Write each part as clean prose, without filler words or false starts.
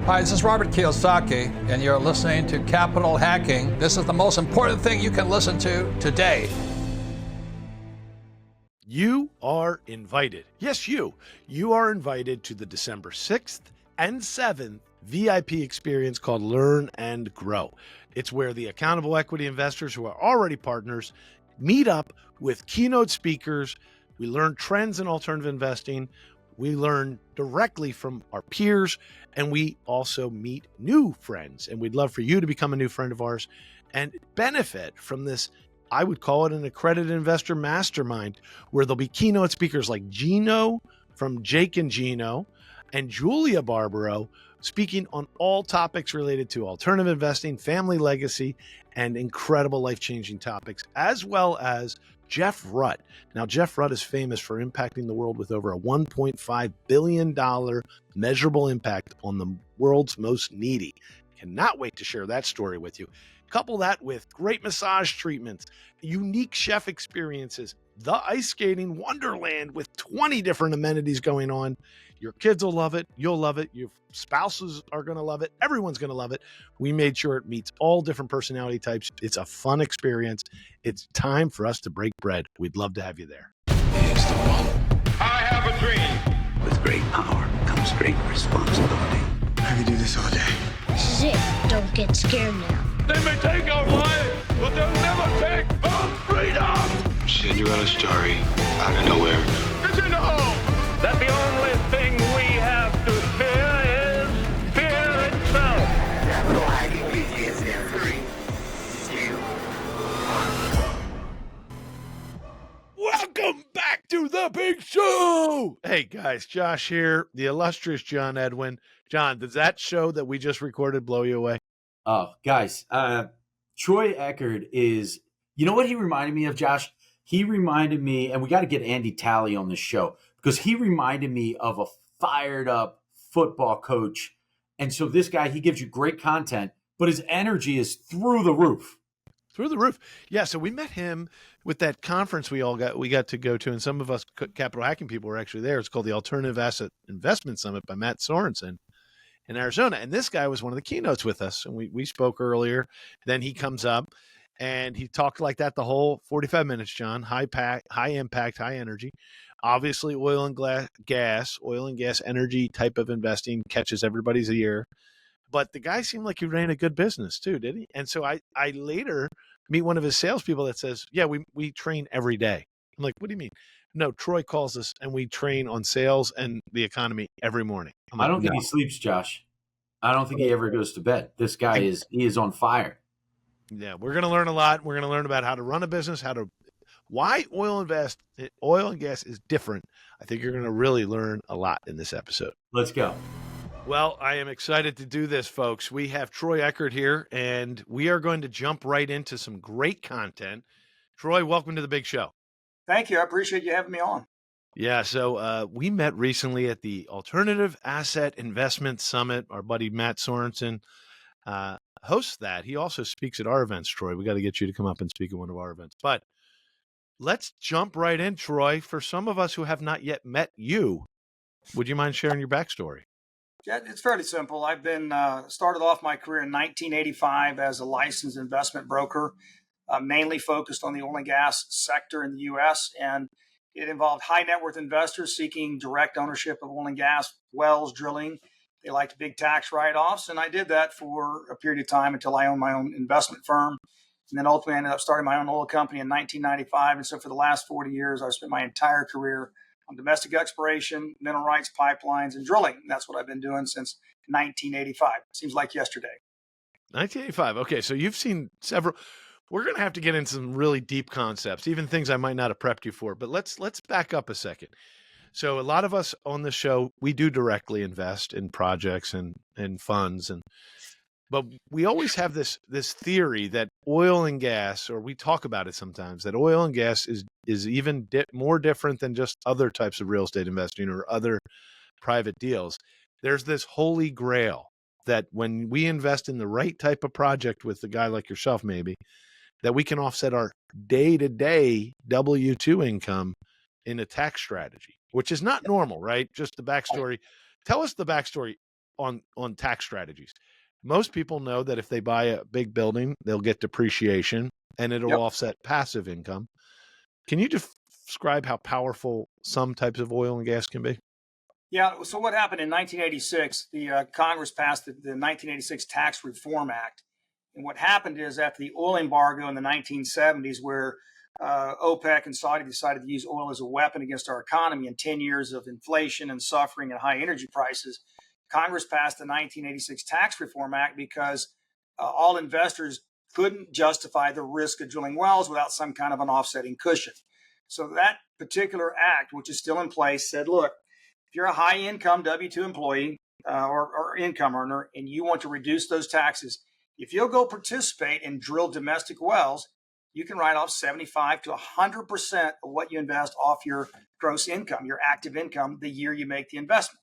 Hi, this is Robert Kiyosaki, and you're listening to Capital Hacking. This is the most important thing you can listen to today. You are invited. Yes, you are invited to the December 6th and 7th VIP experience called Learn and Grow. It's where the accountable equity investors who are already partners meet up with keynote speakers. We learn trends in alternative investing. We learn directly from our peers, and we also meet new friends. And we'd love for you to become a new friend of ours and benefit from this. I would call it an accredited investor mastermind, where there'll be keynote speakers like Gino from Jake and Gino and Julia Barbaro speaking on all topics related to alternative investing, family legacy, and incredible life-changing topics, as well as Jeff Rutt. Now, Jeff Rutt is famous for impacting the world with over a $1.5 billion measurable impact on the world's most needy. Cannot wait to share that story with you. Couple that with great massage treatments, unique chef experiences, the ice skating wonderland with 20 different amenities going on. Your kids will love it. You'll love it. Your spouses are going to love it. Everyone's going to love it. We made sure it meets all different personality types. It's a fun experience. It's time for us to break bread. We'd love to have you there. Here's the one. I have a dream. With great power comes great responsibility. I could do this all day. This is it. Don't get scared now. They may take our lives, but they'll never take our freedom. Cinderella's story out of nowhere. Did you know that the only thing we have to fear is fear itself? Capital Hacking begins in 3, 2, 1. Welcome back to the big show. Hey guys, Josh here, the illustrious John Edwin. John, does that show that we just recorded blow you away? Oh, guys, Troy Eckard is, you know what he reminded me of, Josh? He reminded me, and we got to get Andy Talley on this show, because he reminded me of a fired up football coach. And so this guy, he gives you great content, but his energy is through the roof. Through the roof. Yeah, so we met him with that conference we got to go to, and some of us capital hacking people were actually there. It's called the Alternative Asset Investment Summit by Matt Sorensen in Arizona. And this guy was one of the keynotes with us. And we spoke earlier. Then he comes up and he talked like that the whole 45 minutes, John. High impact, high energy. Obviously, oil and gas energy type of investing catches everybody's ear. But the guy seemed like he ran a good business too, did he? And so I later meet one of his salespeople that says, yeah, we train every day. I'm like, what do you mean? No, Troy calls us and we train on sales and the economy every morning. I don't think he sleeps, Josh. I don't think he ever goes to bed. This guy is on fire. Yeah, we're going to learn a lot. We're going to learn about how to run a business, why oil and gas is different. I think you're going to really learn a lot in this episode. Let's go. Well, I am excited to do this, folks. We have Troy Eckard here, and we are going to jump right into some great content. Troy, welcome to the big show. Thank you. I appreciate you having me on. Yeah, so we met recently at the Alternative Asset Investment Summit. Our buddy Matt Sorensen hosts that. He also speaks at our events, Troy. We got to get you to come up and speak at one of our events. But let's jump right in, Troy. For some of us who have not yet met you, would you mind sharing your backstory? Yeah, it's fairly simple. I've been started off my career in 1985 as a licensed investment broker, mainly focused on the oil and gas sector in the U.S., and it involved high net worth investors seeking direct ownership of oil and gas wells, drilling. They liked big tax write-offs, and I did that for a period of time until I owned my own investment firm. And then ultimately I ended up starting my own oil company in 1995. And so for the last 40 years, I've spent my entire career on domestic exploration, mineral rights, pipelines, and drilling. And that's what I've been doing since 1985. Seems like yesterday. 1985. Okay, so you've seen several. We're going to have to get into some really deep concepts, even things I might not have prepped you for. But let's back up a second. So a lot of us on the show, we do directly invest in projects and funds, but we always have this theory that oil and gas, or we talk about it sometimes, that oil and gas is even more different than just other types of real estate investing or other private deals. There's this holy grail that when we invest in the right type of project with a guy like yourself, maybe, that we can offset our day-to-day W-2 income in a tax strategy, which is not normal, right? Just the backstory. Tell us the backstory. on tax strategies. Most people know that if they buy a big building, they'll get depreciation and it'll offset passive income. Can you describe how powerful some types of oil and gas can be? Yeah. So what happened in 1986? The Congress passed the 1986 Tax Reform Act, and what happened is after the oil embargo in the 1970s, where OPEC and Saudi decided to use oil as a weapon against our economy, and 10 years of inflation and suffering and high energy prices, Congress passed the 1986 Tax Reform Act because all investors couldn't justify the risk of drilling wells without some kind of an offsetting cushion. So that particular act, which is still in place, said, look, if you're a high income W-2 employee or income earner and you want to reduce those taxes, if you'll go participate and drill domestic wells, you can write off 75 to 100% of what you invest off your gross income, your active income, the year you make the investment.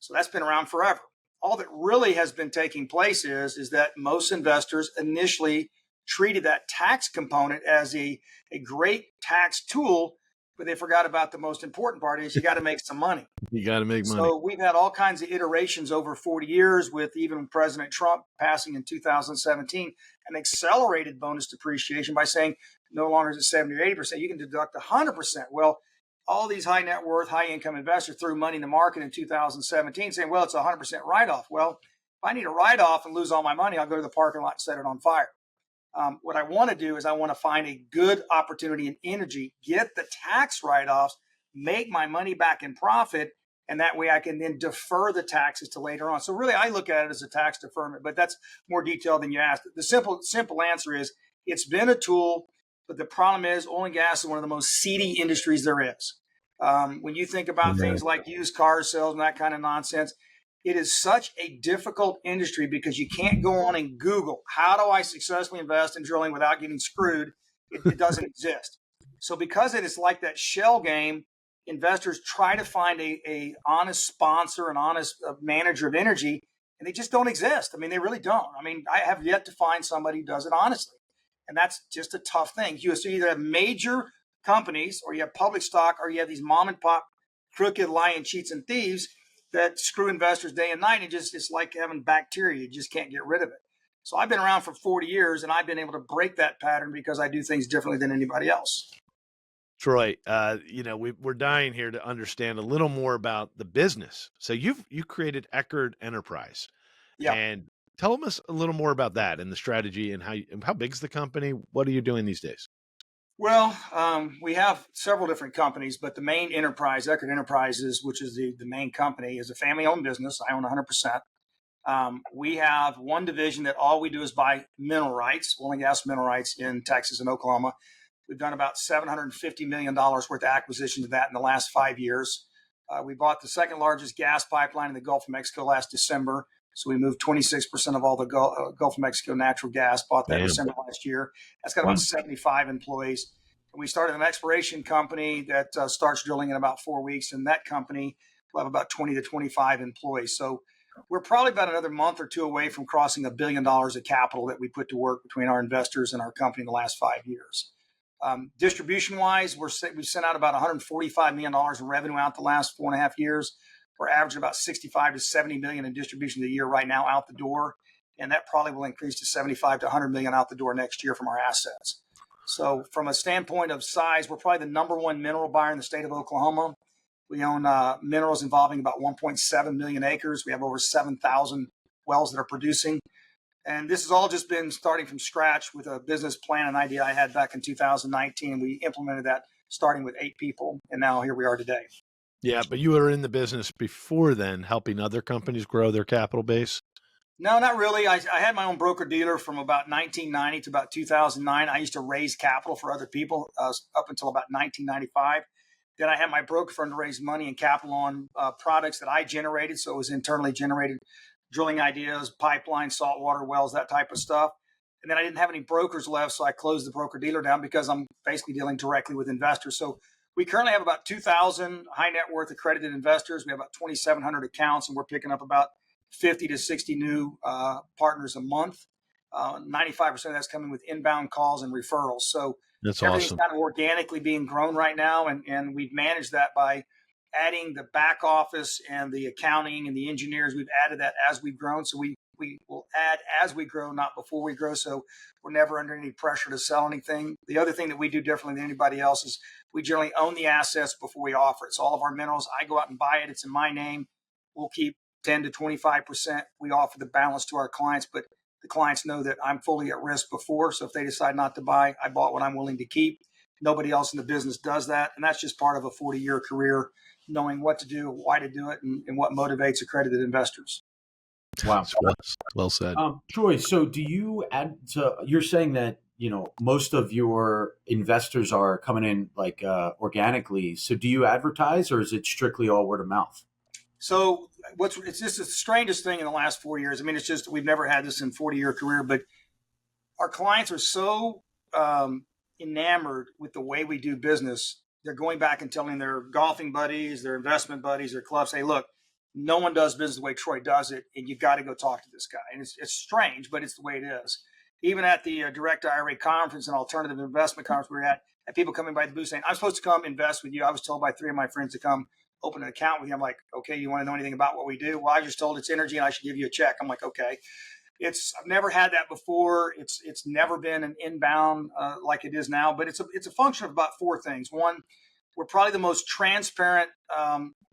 So that's been around forever. All that really has been taking place is that most investors initially treated that tax component as a great tax tool, but they forgot about the most important part is you got to make some money. You got to make money. So we've had all kinds of iterations over 40 years with even President Trump passing in 2017 an accelerated bonus depreciation by saying no longer is it 70 or 80%, you can deduct 100%. Well, all these high net worth, high income investors threw money in the market in 2017 saying, well, it's a 100% write-off. Well, if I need a write-off and lose all my money, I'll go to the parking lot and set it on fire. What I want to do is I want to find a good opportunity in energy, get the tax write-offs, make my money back in profit, and that way I can then defer the taxes to later on. So really, I look at it as a tax deferment, but that's more detailed than you asked. The simple answer is it's been a tool, but the problem is oil and gas is one of the most seedy industries there is. When you think about things like used car sales and that kind of nonsense, it is such a difficult industry because you can't go on and Google, how do I successfully invest in drilling without getting screwed? It doesn't exist. So because it is like that shell game, investors try to find a honest sponsor, an honest manager of energy, and they just don't exist. I mean, they really don't. I mean, I have yet to find somebody who does it honestly. And that's just a tough thing. You either have major companies or you have public stock or you have these mom and pop crooked lying cheats and thieves that screw investors day and night. And it's like having bacteria. You just can't get rid of it. So I've been around for 40 years and I've been able to break that pattern because I do things differently than anybody else. Troy, we're dying here to understand a little more about the business. So you created Eckard Enterprise. Yeah. And tell us a little more about that and the strategy and how big is the company? What are you doing these days? Well, we have several different companies, but the main enterprise, Eckard Enterprises, which is the main company, is a family-owned business. I own 100%. We have one division that all we do is buy mineral rights, oil and gas mineral rights in Texas and Oklahoma. We've done about $750 million worth of acquisitions of that in the last 5 years. We bought the second largest gas pipeline in the Gulf of Mexico last December. So we moved 26% of all the Gulf of Mexico natural gas, bought that December last year. That's got about 75 employees. And we started an exploration company that starts drilling in about 4 weeks. And that company will have about 20 to 25 employees. So we're probably about another month or two away from crossing $1 billion of capital that we put to work between our investors and our company in the last 5 years. Distribution-wise, we've sent out about $145 million in revenue out the last 4.5 years. We're averaging about 65 to 70 million in distribution a year right now out the door. And that probably will increase to 75 to 100 million out the door next year from our assets. So from a standpoint of size, we're probably the number one mineral buyer in the state of Oklahoma. We own minerals involving about 1.7 million acres. We have over 7,000 wells that are producing. And this has all just been starting from scratch with a business plan, an idea I had back in 2019. We implemented that starting with 8 people. And now here we are today. Yeah, but you were in the business before then, helping other companies grow their capital base? No, not really. I had my own broker-dealer from about 1990 to about 2009. I used to raise capital for other people up until about 1995. Then I had my broker firm to raise money and capital on products that I generated. So it was internally generated drilling ideas, pipelines, saltwater wells, that type of stuff. And then I didn't have any brokers left, so I closed the broker-dealer down because I'm basically dealing directly with investors. So we currently have about 2,000 high net worth accredited investors. We have about 2,700 accounts, and we're picking up about 50 to 60 new partners a month. 95% of that's coming with inbound calls and referrals. So that's everything's awesome. kind of organically being grown right now, and we've managed that by adding the back office and the accounting and the engineers. We've added that as we've grown. So we will add as we grow, not before we grow. So we're never under any pressure to sell anything. The other thing that we do differently than anybody else is we generally own the assets before we offer it. So all of our minerals, I go out and buy it. It's in my name. We'll keep 10 to 25%. We offer the balance to our clients, but the clients know that I'm fully at risk before. So if they decide not to buy, I bought what I'm willing to keep. Nobody else in the business does that. And that's just part of a 40-year career, knowing what to do, why to do it, and what motivates accredited investors. Wow. Well said. Troy, so do you add to, you're saying that, most of your investors are coming in like organically. So do you advertise, or is it strictly all word of mouth? So it's just the strangest thing in the last 4 years. I mean, it's just, we've never had this in 40-year career, but our clients are so enamored with the way we do business. They're going back and telling their golfing buddies, their investment buddies, their clubs, hey, look, no one does business the way Troy does it, and you got to go talk to this guy. And it's strange, but it's the way it is. Even at the direct IRA conference and alternative investment conference we were at people coming by the booth saying, I'm supposed to come invest with you. I was told by 3 of my friends to come open an account with you. I'm like, okay, you want to know anything about what we do? Well, I was just told it's energy and I should give you a check. I'm like, okay. I've never had that before. It's never been an inbound like it is now, but it's a function of about 4 things. One, we're probably the most transparent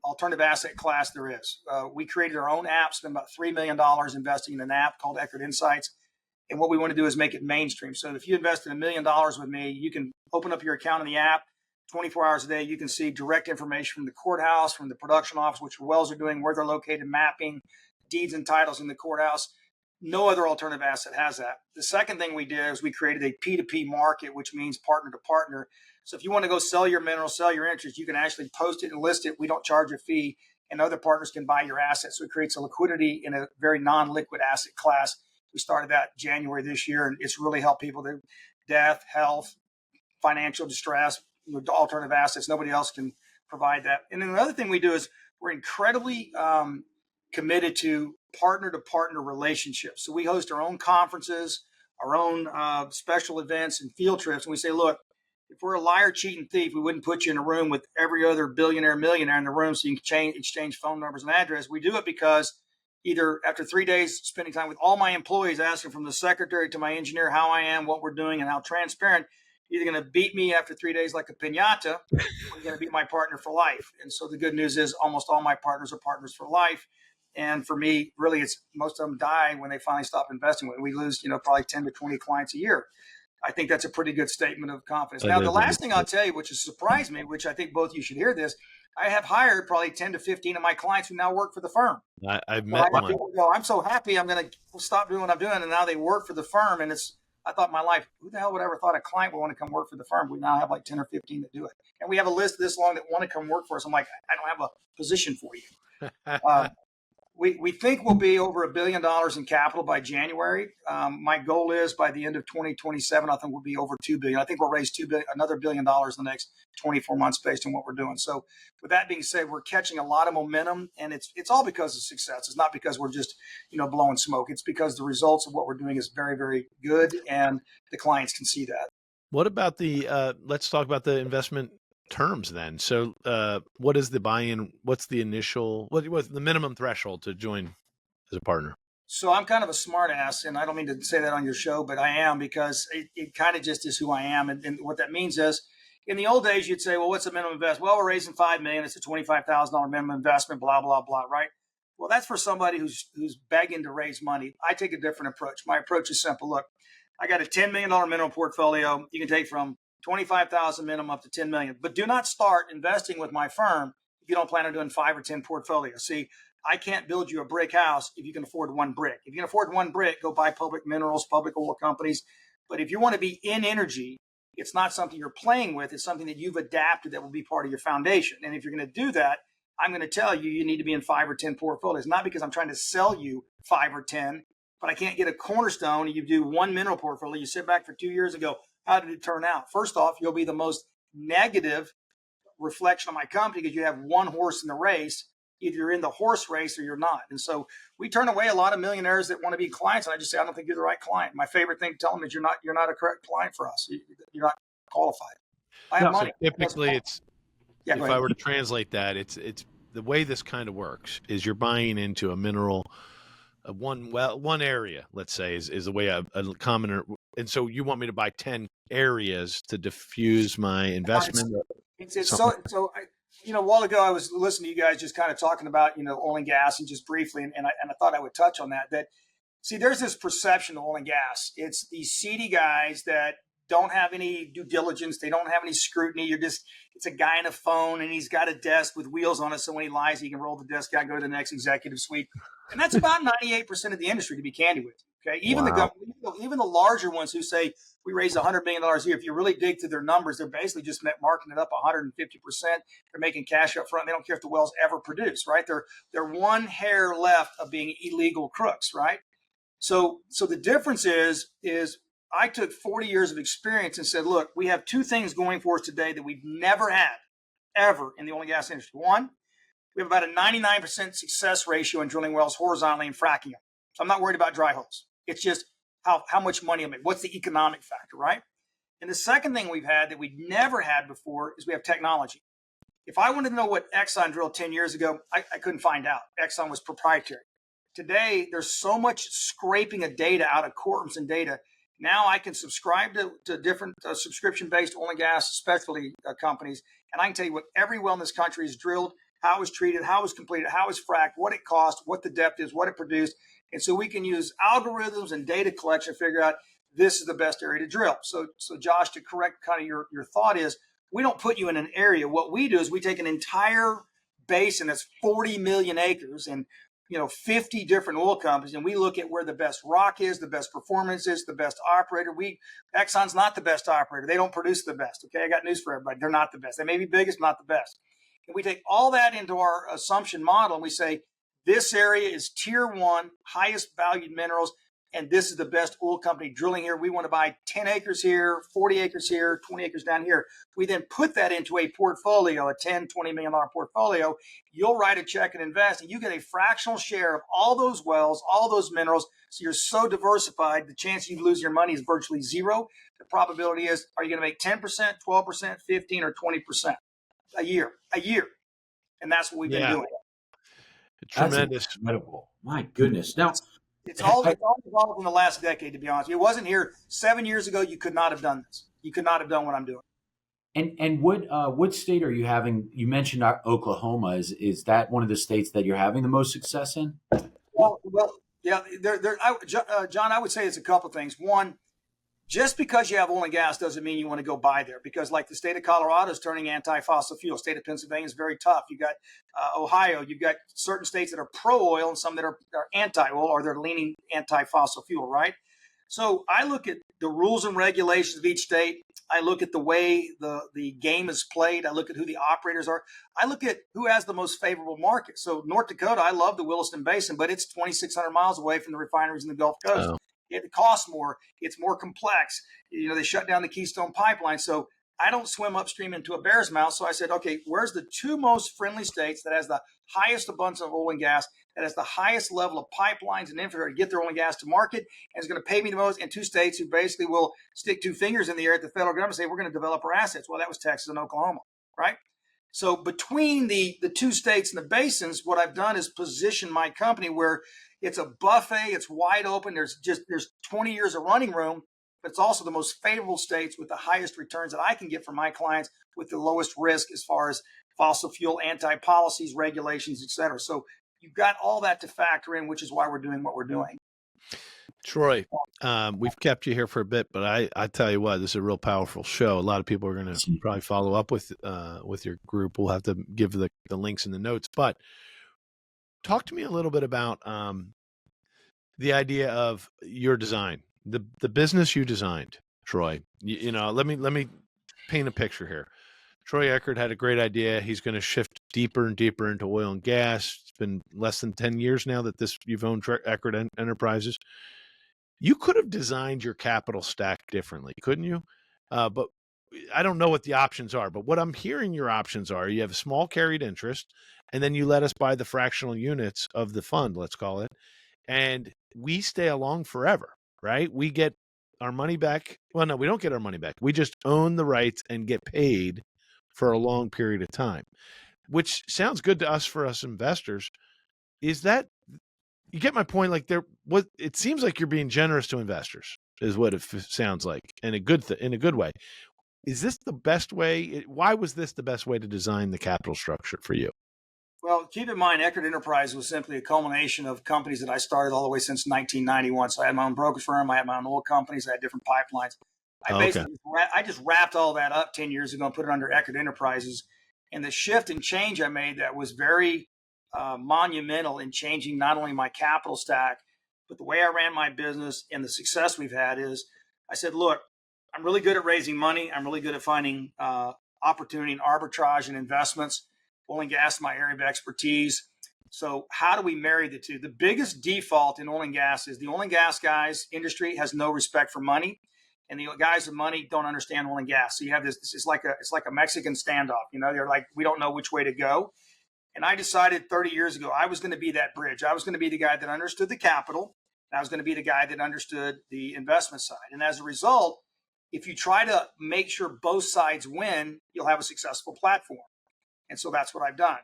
alternative asset class there is. We created our own app, spent about $3 million investing in an app called Eckard Insights. And what we want to do is make it mainstream. So if you invested $1 million with me, you can open up your account in the app 24 hours a day. You can see direct information from the courthouse, from the production office, which wells are doing, where they're located, mapping, deeds and titles in the courthouse. No other alternative asset has that. The second thing we did is we created a P2P market, which means partner to partner. So if you want to go sell your minerals, sell your interest, you can actually post it and list it. We don't charge a fee, and other partners can buy your assets. So it creates a liquidity in a very non-liquid asset class. We started that January this year, and it's really helped people with death, health, financial distress, alternative assets. Nobody else can provide that. And then the other thing we do is we're incredibly committed to partner-to-partner relationships. So we host our own conferences, our own special events and field trips. And we say, look, if we're a liar, cheat, and thief, we wouldn't put you in a room with every other billionaire, millionaire in the room so you can exchange phone numbers and address. We do it because either after 3 days spending time with all my employees, asking from the secretary to my engineer how I am, what we're doing, and how transparent, you're either going to beat me after 3 days like a piñata, or you're going to be my partner for life. And so the good news is almost all my partners are partners for life. And for me, really, it's most of them die when they finally stop investing. We lose, probably 10 to 20 clients a year. I think that's a pretty good statement of confidence. Now, the last thing I'll tell you, which has surprised me, which I think both of you should hear this, I have hired probably 10 to 15 of my clients who now work for the firm. I've met one. People go, I'm so happy I'm going to stop doing what I'm doing. And now they work for the firm. And I thought in my life, who the hell would ever thought a client would want to come work for the firm? We now have like 10 or 15 that do it. And we have a list this long that want to come work for us. I'm like, I don't have a position for you. We think we'll be over $1 billion in capital by January. My goal is by the end of 2027, I think we'll be over $2 billion. I think we'll raise another $1 billion in the next 24 months based on what we're doing. So with that being said, we're catching a lot of momentum, and it's all because of success. It's not because we're just, blowing smoke. It's because the results of what we're doing is very, very good, and the clients can see that. What about let's talk about the investment terms then. So what is the buy-in? What's the initial, what's the minimum threshold to join as a partner? So I'm kind of a smart ass, and I don't mean to say that on your show, but I am, because it kind of just is who I am. And what that means is, in the old days, you'd say, well, what's the minimum investment? Well, we're raising $5 million. It's a $25,000 minimum investment, blah, blah, blah, right? Well, that's for somebody who's begging to raise money. I take a different approach. My approach is simple. Look, I got a $10 million minimum portfolio. You can take from $25,000 minimum up to $10 million, but do not start investing with my firm if you don't plan on doing 5 or 10 portfolios. See, I can't build you a brick house if you can afford 1 brick. If you can afford 1 brick, go buy public minerals, public oil companies. But if you want to be in energy, it's not something you're playing with. It's something that you've adapted that will be part of your foundation. And if you're going to do that, I'm going to tell you, you need to be in 5 or 10 portfolios, not because I'm trying to sell you 5 or 10, but I can't get a cornerstone. You do 1 mineral portfolio. You sit back for 2 years and go, how did it turn out? First off, you'll be the most negative reflection of my company because you have 1 horse in the race. Either you're in the horse race or you're not. And so we turn away a lot of millionaires that want to be clients. And I just say, I don't think you're the right client. My favorite thing to tell them is you're not a correct client for us. You're not qualified. I have money. So typically Yeah, go if ahead. I were to translate that, it's the way this kind of works is you're buying into a mineral, one area, let's say, is the way a common. And so you want me to buy 10 areas to diffuse my investment? It's so. A while ago I was listening to you guys just kind of talking about oil and gas and just briefly, and I thought I would touch on that. That see, there's this perception of oil and gas. It's these seedy guys that don't have any due diligence. They don't have any scrutiny. It's a guy in a phone and he's got a desk with wheels on it. So when he lies, he can roll the desk out, go to the next executive suite. And that's about 98% of the industry, to be candid with you. Okay. Even even the larger ones who say we raise $100 million a year. If you really dig through their numbers, they're basically just marking it up 150%. They're making cash up front. They don't care if the wells ever produce, right? They're one hair left of being illegal crooks, right? So the difference is I took 40 years of experience and said, look, we have two things going for us today that we've never had ever in the oil and gas industry. One, we have about a 99% success ratio in drilling wells horizontally and fracking them. So I'm not worried about dry holes. It's just how much money I make. What's the economic factor, right? And the second thing we've had that we'd never had before is we have technology. If I wanted to know what Exxon drilled 10 years ago, I couldn't find out. Exxon was proprietary. Today, there's so much scraping of data out of courtrooms and data. Now I can subscribe to different subscription-based oil and gas specialty companies, and I can tell you what every well in this country is drilled, how it was treated, how it was completed, how it was fracked, what it cost, what the depth is, what it produced. And so we can use algorithms and data collection to figure out this is the best area to drill. So Josh, to correct kind of your thought is, we don't put you in an area. What we do is we take an entire basin that's 40 million acres and 50 different oil companies, and we look at where the best rock is, the best performance is, the best operator. Exxon's not the best operator. They don't produce the best. Okay, I got news for everybody. They're not the best. They may be biggest, not the best. And we take all that into our assumption model, and we say this area is tier one, highest valued minerals, and this is the best oil company drilling here. We want to buy 10 acres here, 40 acres here, 20 acres down here. We then put that into a portfolio, a $10, $20 million portfolio. You'll write a check and invest, and you get a fractional share of all those wells, all those minerals. So you're so diversified, the chance you lose your money is virtually zero. The probability is, are you going to make 10%, 12%, 15, or 20% a year? And that's what we've been doing. Tremendous. That's incredible. My goodness. Now, It's all evolved in the last decade, to be honest. It wasn't here 7 years ago. You could not have done this. You could not have done what I'm doing. And what state are you having? You mentioned Oklahoma. Is that one of the states that you're having the most success in? Well, yeah. John, I would say it's a couple things. One, just because you have oil and gas doesn't mean you want to go buy there, because like the state of Colorado is turning anti-fossil fuel. State of Pennsylvania is very tough. You got Ohio. You've got certain states that are pro-oil and some that are anti-oil, or they're leaning anti-fossil fuel, right? So I look at the rules and regulations of each state. I look at the way the game is played. I look at who the operators are. I look at who has the most favorable market. So North Dakota, I love the Williston Basin, but it's 2,600 miles away from the refineries in the Gulf Coast. Oh. It costs more. It's more complex. They shut down the Keystone Pipeline. So I don't swim upstream into a bear's mouth. So I said, okay, where's the two most friendly states that has the highest abundance of oil and gas, that has the highest level of pipelines and infrastructure to get their oil and gas to market, and is going to pay me the most, and two states who basically will stick two fingers in the air at the federal government and say, we're going to develop our assets. Well, that was Texas and Oklahoma, right? So between the two states and the basins, what I've done is position my company where it's a buffet, it's wide open, there's 20 years of running room, but it's also the most favorable states with the highest returns that I can get from my clients with the lowest risk as far as fossil fuel anti-policies, regulations, et cetera. So you've got all that to factor in, which is why we're doing what we're doing. Troy, we've kept you here for a bit, but I tell you what, this is a real powerful show. A lot of people are going to probably follow up with your group. We'll have to give the links in the notes, but talk to me a little bit about the idea of your design, the business you designed, Troy. Let me paint a picture here. Troy Eckard had a great idea. He's going to shift deeper and deeper into oil and gas. It's been less than 10 years now that you've owned Eckard Enterprises. You could have designed your capital stack differently, couldn't you? But I don't know what the options are. But what I'm hearing your options are, you have a small carried interest, and then you let us buy the fractional units of the fund, let's call it, and we stay along forever, right? We get our money back. Well, no, we don't get our money back. We just own the rights and get paid for a long period of time, which sounds good to us for us investors. Is that, you get my point? Like it seems like you're being generous to investors is what it sounds like, in a good way. Is this the best way? Why was this the best way to design the capital structure for you? Well, keep in mind, Eckard Enterprise was simply a culmination of companies that I started all the way since 1991. So I had my own brokerage firm, I had my own oil companies, I had different pipelines. I just wrapped all that up 10 years ago and put it under Eckard Enterprises. And the shift and change I made that was very monumental in changing not only my capital stack, but the way I ran my business and the success we've had is I said, look, I'm really good at raising money. I'm really good at finding opportunity and arbitrage and investments. Oil and gas is my area of expertise. So how do we marry the two? The biggest default in oil and gas is the oil and gas guys industry has no respect for money, and the guys with money don't understand oil and gas. So you have this. It's like a Mexican standoff. You know, they're like, we don't know which way to go. And I decided 30 years ago I was going to be that bridge. I was going to be the guy that understood the capital. And I was going to be the guy that understood the investment side. And as a result, if you try to make sure both sides win, you'll have a successful platform. And so that's what I've done.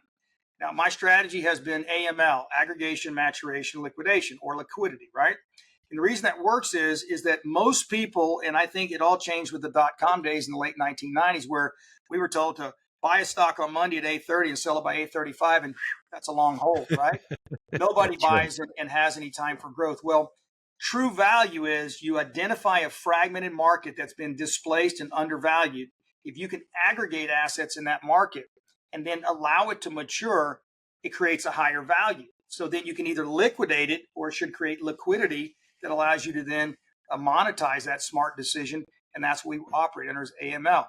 Now, my strategy has been AML, aggregation, maturation, liquidation, or liquidity, right? And the reason that works is that most people, and I think it all changed with the dot-com days in the late 1990s, where we were told to buy a stock on Monday at 8:30 and sell it by 8:35, and that's a long hold, right? Nobody buys and has any time for growth. Well, true value is you identify a fragmented market that's been displaced and undervalued. If you can aggregate assets in that market, and then allow it to mature, it creates a higher value. So then you can either liquidate it or it should create liquidity that allows you to then monetize that smart decision. And that's what we operate under as AML.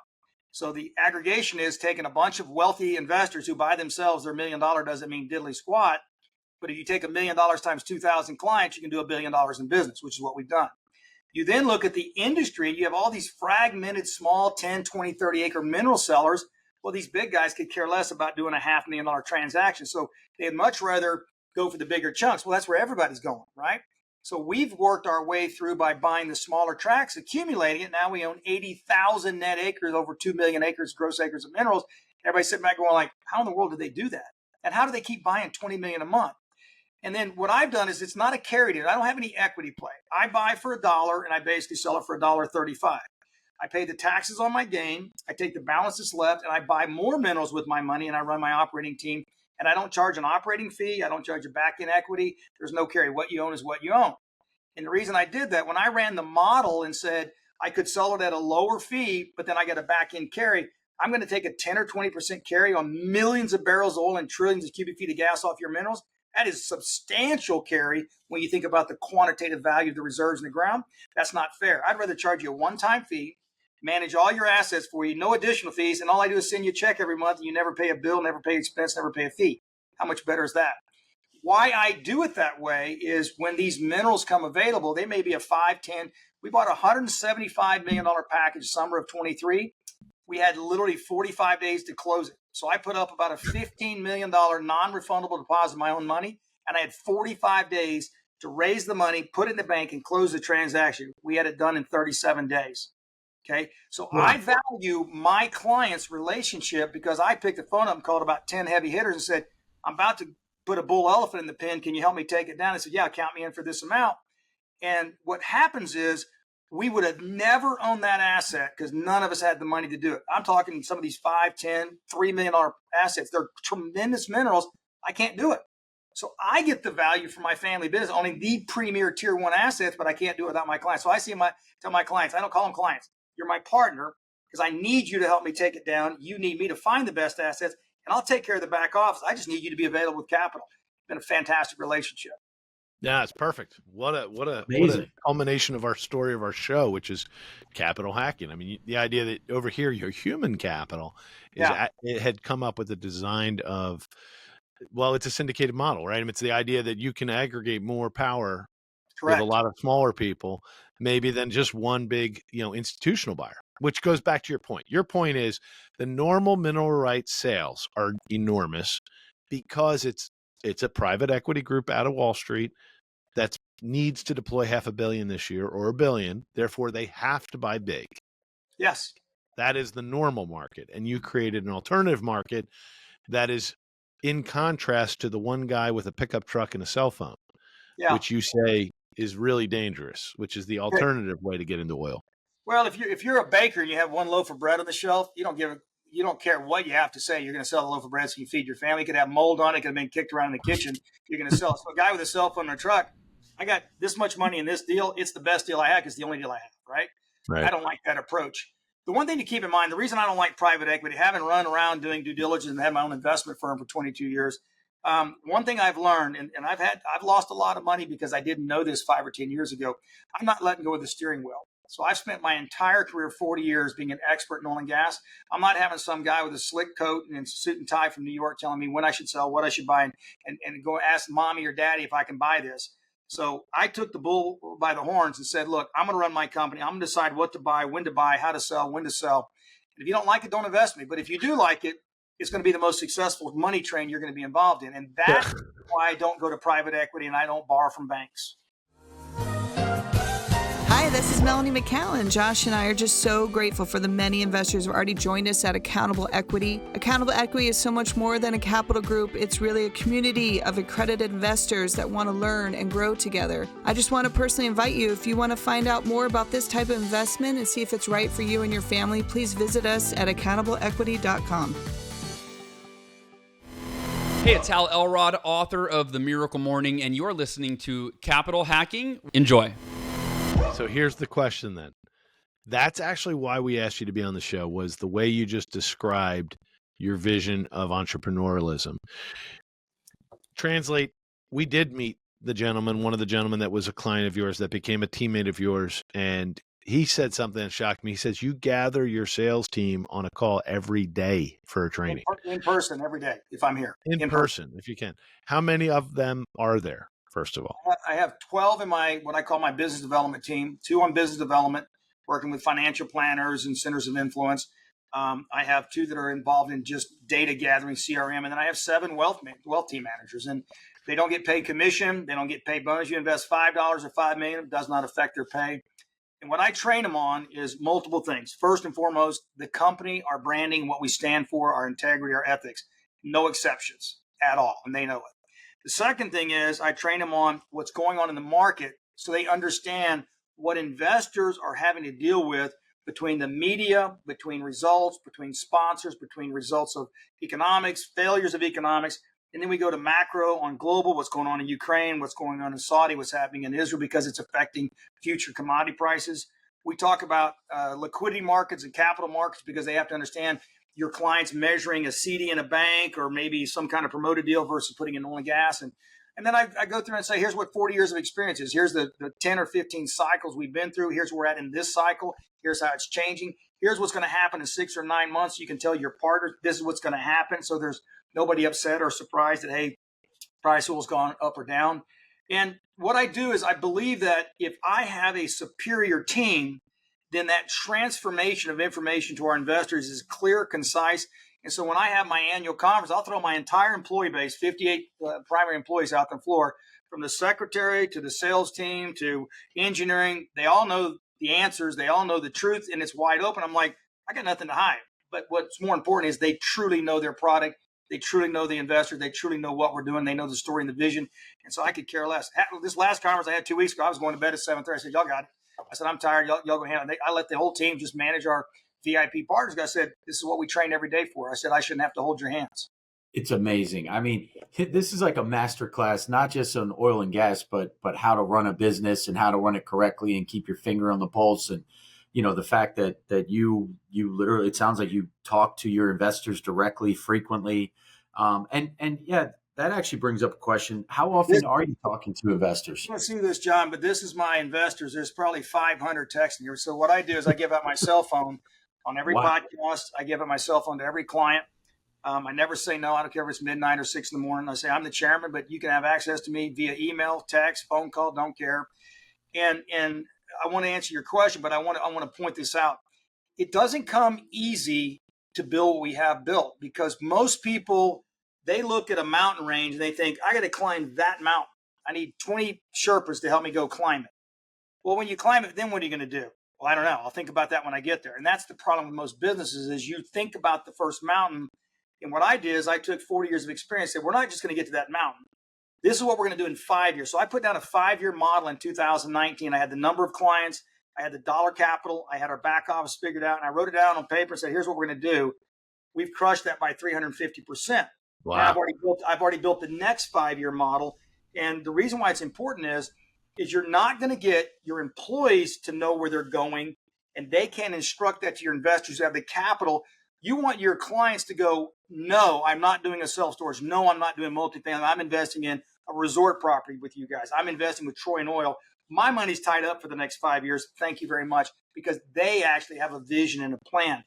So the aggregation is taking a bunch of wealthy investors who by themselves, their $1 million doesn't mean diddly squat. But if you take $1 million times 2,000 clients, you can do $1 billion in business, which is what we've done. You then look at the industry, you have all these fragmented small 10, 20, 30 acre mineral sellers. Well, these big guys could care less about doing a $500,000 transaction. So they'd much rather go for the bigger chunks. Well, that's where everybody's going, right? So we've worked our way through by buying the smaller tracts, accumulating it. Now we own 80,000 net acres, over 2 million acres, gross acres of minerals. Everybody's sitting back going like, how in the world did they do that? And how do they keep buying 20 million a month? And then what I've done is it's not a carry deal. I don't have any equity play. I buy for $1 and I basically sell it for $1.35. I pay the taxes on my gain. I take the balance that's left and I buy more minerals with my money and I run my operating team. And I don't charge an operating fee. I don't charge a back-end equity. There's no carry. What you own is what you own. And the reason I did that, when I ran the model and said I could sell it at a lower fee, but then I got a back-end carry, I'm going to take a 10 or 20% carry on millions of barrels of oil and trillions of cubic feet of gas off your minerals. That is substantial carry when you think about the quantitative value of the reserves in the ground. That's not fair. I'd rather charge you a one-time fee, manage all your assets for you, no additional fees, and all I do is send you a check every month and you never pay a bill, never pay expense, never pay a fee. How much better is that? Why I do it that way is when these minerals come available, they may be a 5, 10. We bought a $175 million package summer of 23. We had literally 45 days to close it. So I put up about a $15 million non-refundable deposit of my own money, and I had 45 days to raise the money, put it in the bank, and close the transaction. We had it done in 37 days. Okay, so I value my client's relationship because I picked the phone up and called about 10 heavy hitters and said, I'm about to put a bull elephant in the pen. Can you help me take it down? I said, yeah, count me in for this amount. And what happens is we would have never owned that asset because none of us had the money to do it. I'm talking some of these 5, 10, $3 million assets. They're tremendous minerals. I can't do it. So I get the value for my family business, owning the premier tier 1 assets, but I can't do it without my clients. So I tell my clients, I don't call them clients. You're my partner because I need you to help me take it down. You need me to find the best assets, and I'll take care of the back office. I just need you to be available with capital. It's been a fantastic relationship. Yeah, it's perfect. What a culmination of our story of our show, which is capital hacking. I mean, the idea that over here your human capital it had come up with a design of, well, it's a syndicated model, right? I mean, it's the idea that you can aggregate more power with a lot of smaller people, maybe than just one big, institutional buyer, which goes back to your point. Your point is the normal mineral rights sales are enormous because it's a private equity group out of Wall Street that needs to deploy $500 million this year or $1 billion. Therefore, they have to buy big. Yes. That is the normal market. And you created an alternative market that is in contrast to the one guy with a pickup truck and a cell phone, which you say is really dangerous, which is the alternative way to get into oil. Well, if you're a baker and you have one loaf of bread on the shelf, you don't care what you have to say. You're going to sell the loaf of bread so you feed your family. It could have mold on it. It could have been kicked around in the kitchen. You're going to sell it. So a guy with a cell phone and a truck, I got this much money in this deal. It's the best deal I have because it's the only deal I have, right? I don't like that approach. The one thing to keep in mind, the reason I don't like private equity, having run around doing due diligence and had my own investment firm for 22 years, one thing I've learned, and I've lost a lot of money because I didn't know this 5 or 10 years ago. I'm not letting go of the steering wheel. So I've spent my entire career, 40 years, being an expert in oil and gas. I'm not having some guy with a slick coat and suit and tie from New York telling me when I should sell, what I should buy, and go ask mommy or daddy if I can buy this. So I took the bull by the horns and said, look, I'm going to run my company. I'm going to decide what to buy, when to buy, how to sell, when to sell. And if you don't like it, don't invest in me. But if you do like it, it's going to be the most successful money train you're going to be involved in. And that's why I don't go to private equity and I don't borrow from banks. Hi, this is Melanie McCallan. Josh and I are just so grateful for the many investors who have already joined us at Accountable Equity. Accountable Equity is so much more than a capital group. It's really a community of accredited investors that want to learn and grow together. I just want to personally invite you, if you want to find out more about this type of investment and see if it's right for you and your family, please visit us at accountableequity.com. Hey, it's Hal Elrod, author of The Miracle Morning, and you're listening to Capital Hacking. Enjoy. So here's the question then. That's actually why we asked you to be on the show, was the way you just described your vision of entrepreneurialism. Translate, we did meet the gentleman, one of the gentlemen that was a client of yours that became a teammate of yours, and he said something that shocked me. He says, you gather your sales team on a call every day for a training. In person, every day, if I'm here. In person, if you can. How many of them are there? First of all, I have 12 in what I call my business development team, 2 on business development, working with financial planners and centers of influence. I have 2 that are involved in just data gathering, CRM, and then I have 7 wealth team managers. And they don't get paid commission. They don't get paid bonus. You invest $5 or $5 million, it does not affect their pay. And what I train them on is multiple things. First and foremost, the company, our branding, what we stand for, our integrity, our ethics, no exceptions at all. And they know it. The second thing is I train them on what's going on in the market so they understand what investors are having to deal with between the media, between results, between sponsors, between results of economics, failures of economics. And then we go to macro on global, what's going on in Ukraine, what's going on in Saudi, what's happening in Israel because it's affecting future commodity prices. We talk about liquidity markets and capital markets because they have to understand your clients measuring a CD in a bank or maybe some kind of promoted deal versus putting in oil and gas. And then I go through and say, here's what 40 years of experience is. Here's the 10 or 15 cycles we've been through. Here's where we're at in this cycle. Here's how it's changing. Here's what's going to happen in 6 or 9 months. You can tell your partners this is what's going to happen. So there's nobody upset or surprised that, hey, price oil's gone up or down. And what I do is I believe that if I have a superior team, then that transformation of information to our investors is clear, concise. And so when I have my annual conference, I'll throw my entire employee base, 58 primary employees out on the floor, from the secretary to the sales team to engineering. They all know the answers. They all know the truth, and it's wide open. I'm like, I got nothing to hide. But what's more important is they truly know their product. They truly know the investor. They truly know what we're doing. They know the story and the vision. And so I could care less. This last conference I had 2 weeks ago, I was going to bed at 7:30. I said, y'all got it. I said, I'm tired. Y'all go handle it. I let the whole team just manage our VIP partners. I said, this is what we train every day for. I said, I shouldn't have to hold your hands. It's amazing. I mean, this is like a master class, not just on oil and gas, but how to run a business and how to run it correctly and keep your finger on the pulse. And, you know, the fact that you literally, it sounds like you talk to your investors directly, frequently. And yeah, that actually brings up a question. How often are you talking to investors? I don't see this, John, but this is my investors. There's probably 500 texting here. So what I do is I give out my cell phone on every podcast. I give out my cell phone to every client. I never say no. I don't care if it's midnight or 6 in the morning. I say, I'm the chairman, but you can have access to me via email, text, phone call, don't care. And I want to answer your question, but I want to point this out. It doesn't come easy to build what we have built because most people, they look at a mountain range and they think, I got to climb that mountain. I need 20 Sherpas to help me go climb it. Well, when you climb it, then what are you going to do? Well, I don't know. I'll think about that when I get there. And that's the problem with most businesses is you think about the first mountain. And what I did is I took 40 years of experience and said, we're not just going to get to that mountain. This is what we're going to do in 5 years. So I put down a 5-year model in 2019. I had the number of clients. I had the dollar capital. I had our back office figured out. And I wrote it down on paper and said, here's what we're going to do. We've crushed that by 350%. Wow. Now I've already built the next 5-year model. And the reason why it's important is you're not going to get your employees to know where they're going, and they can't instruct that to your investors who have the capital. You want your clients to go, no, I'm not doing a self-storage. No, I'm not doing multifamily. I'm investing in a resort property with you guys. I'm investing with Troy and Oil. My money's tied up for the next 5 years. Thank you very much, because they actually have a vision and a plan.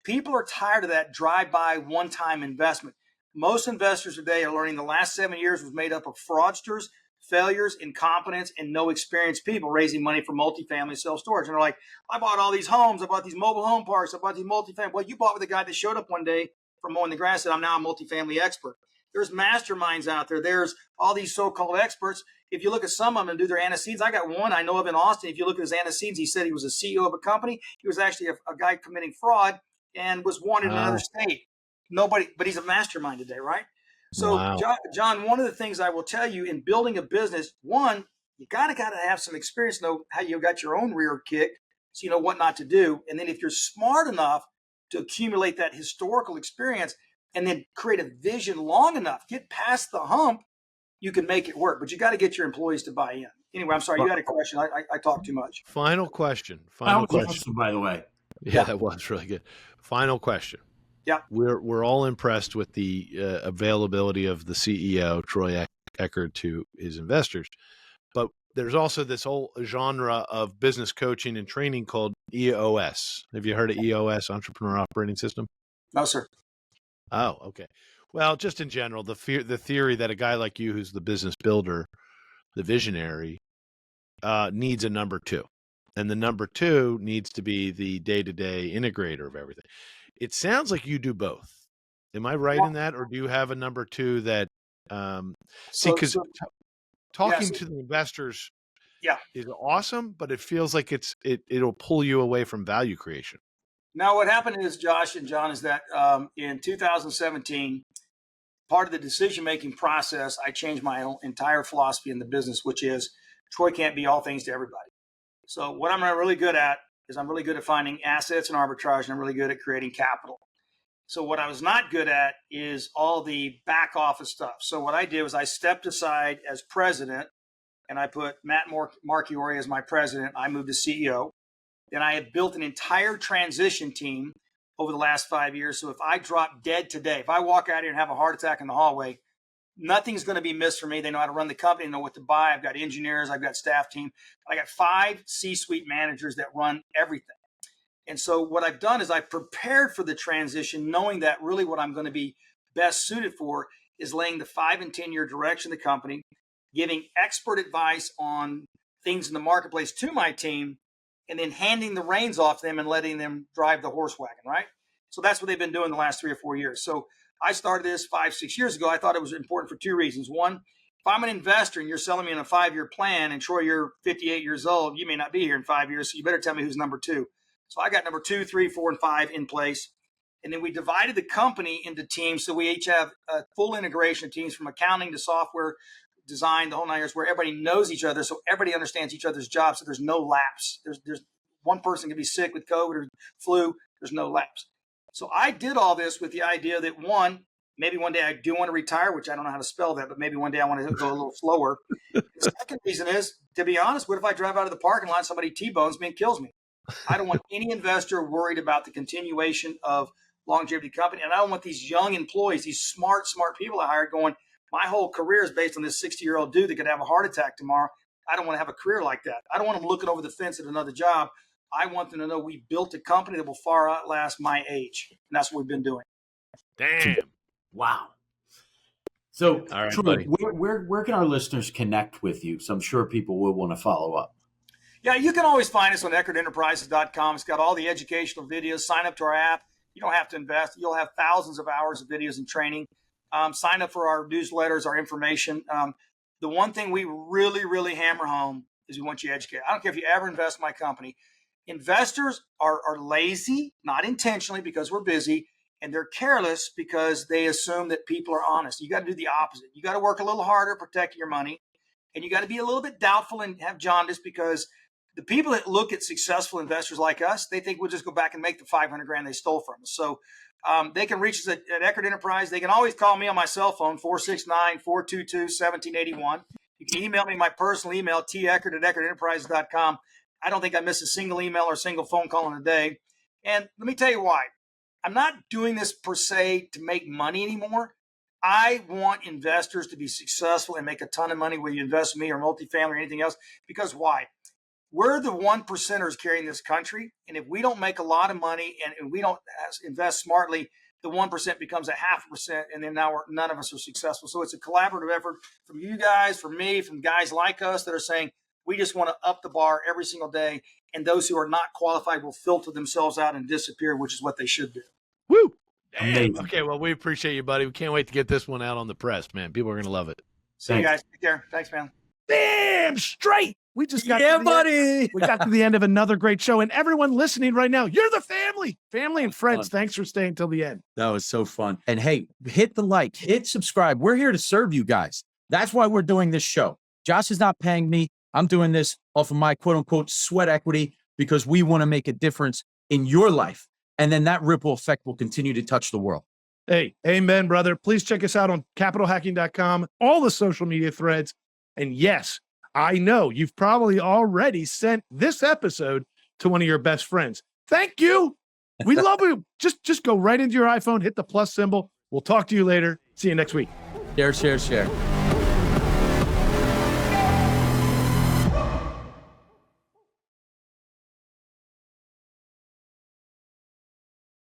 People are tired of that drive-by one-time investment. Most investors today are learning the last 7 years was made up of fraudsters, failures, incompetence, and no experienced people raising money for multifamily self-storage. And they're like, I bought all these homes. I bought these mobile home parks. I bought these multifamily. Well, you bought with a guy that showed up one day from mowing the grass and said, I'm now a multifamily expert. There's masterminds out there. There's all these so-called experts. If you look at some of them and do their antecedents, I got one I know of in Austin. If you look at his antecedents, he said he was a CEO of a company. He was actually a guy committing fraud and was wanted in another state. Nobody, but he's a mastermind today, right? So, Wow. John, one of the things I will tell you in building a business, one, you gotta have some experience, know how you got your own rear kicked, so you know what not to do. And then if you're smart enough to accumulate that historical experience and then create a vision long enough, get past the hump, you can make it work. But you got to get your employees to buy in. Anyway, I'm sorry, you had a question. I talked too much. Final question. That was awesome, by the way. Yeah, that was really good. Final question. Yeah. We're all impressed with the availability of the CEO, Troy Eckard, to his investors. But there's also this whole genre of business coaching and training called EOS. Have you heard of EOS, Entrepreneur Operating System? No, sir. Oh, okay. Well, just in general, the theory that a guy like you, who's the business builder, the visionary, needs a number two. And the number two needs to be the day-to-day integrator of everything. It sounds like you do both. Am I right in that? Or do you have a number two that, talking to the investors is awesome, but it feels like it'll pull you away from value creation. Now, what happened is, Josh and John, is that in 2017, part of the decision-making process, I changed my entire philosophy in the business, which is Troy can't be all things to everybody. So what I'm really good at is I'm really good at finding assets and arbitrage, and I'm really good at creating capital. So what I was not good at is all the back office stuff. So what I did was I stepped aside as president, and I put Matt Marchiori as my president. I moved to CEO. Then I have built an entire transition team over the last 5 years. So if I drop dead today, if I walk out here and have a heart attack in the hallway, nothing's going to be missed for me. They know how to run the company, they know what to buy. I've got engineers, I've got staff team. I got 5 C-suite managers that run everything. And so what I've done is I prepared for the transition, knowing that really what I'm going to be best suited for is laying the 5 and 10 year direction of the company, giving expert advice on things in the marketplace to my team, and then handing the reins off them and letting them drive the horse wagon, right? So that's what they've been doing the last 3 or 4 years. So I started this 5, 6 years ago. I thought it was important for 2 reasons. One, if I'm an investor and you're selling me on a 5-year plan, and Troy, you're 58 years old, you may not be here in 5 years, so you better tell me who's number 2. So I got number 2, 3, 4, and 5 in place. And then we divided the company into teams. So we each have a full integration of teams, from accounting to software, design, the whole 9 years, where everybody knows each other. So everybody understands each other's jobs. So there's no lapse. There's one person can be sick with COVID or flu. There's no lapse. So I did all this with the idea that, one, maybe one day I do want to retire, which I don't know how to spell that, but maybe one day I want to go a little slower. The second reason is, to be honest, what if I drive out of the parking lot and somebody T-bones me and kills me? I don't want any investor worried about the continuation of longevity company. And I don't want these young employees, these smart people I hired going, my whole career is based on this 60-year-old dude that could have a heart attack tomorrow. I don't want to have a career like that. I don't want them looking over the fence at another job. I want them to know we built a company that will far outlast my age. And that's what we've been doing. Damn. Wow. So, all right, Troy, where can our listeners connect with you? So I'm sure people will want to follow up. Yeah, you can always find us on EckardEnterprises.com. It's got all the educational videos. Sign up to our app. You don't have to invest. You'll have thousands of hours of videos and training. Sign up for our newsletters, our information. The one thing we really, really hammer home is we want you educated. I don't care if you ever invest in my company. Investors are lazy, not intentionally because we're busy, and they're careless because they assume that people are honest. You got to do the opposite. You got to work a little harder protecting your money, and you got to be a little bit doubtful and have jaundice because the people that look at successful investors like us, they think we'll just go back and make the 500 grand they stole from us. So they can reach us at Eckard Enterprise. They can always call me on my cell phone, 469-422-1781. You can email me my personal email, teckard@eckardenterprise.com. I don't think I miss a single email or single phone call in a day. And let me tell you why. I'm not doing this per se to make money anymore. I want investors to be successful and make a ton of money, whether you invest in me or multifamily or anything else. Because why? We're the 1%ers carrying this country. And if we don't make a lot of money and we don't invest smartly, the 1% becomes a 0.5%. And then now none of us are successful. So it's a collaborative effort from you guys, from me, from guys like us that are saying, we just want to up the bar every single day. And those who are not qualified will filter themselves out and disappear, which is what they should do. Woo! Damn. Okay, well, we appreciate you, buddy. We can't wait to get this one out on the press, man. People are going to love it. See you guys. Take care. Thanks, man. Damn straight. We just got buddy. We got to the end of another great show. And everyone listening right now, you're the family and friends. Thanks for staying till the end. That was so fun. And hey, hit the like, hit subscribe. We're here to serve you guys. That's why we're doing this show. Josh is not paying me. I'm doing this off of my quote unquote sweat equity because we want to make a difference in your life. And then that ripple effect will continue to touch the world. Hey, amen, brother. Please check us out on capitalhacking.com, all the social media threads. And yes, I know you've probably already sent this episode to one of your best friends. Thank you. We love you. Just go right into your iPhone, hit the plus symbol. We'll talk to you later. See you next week. Share.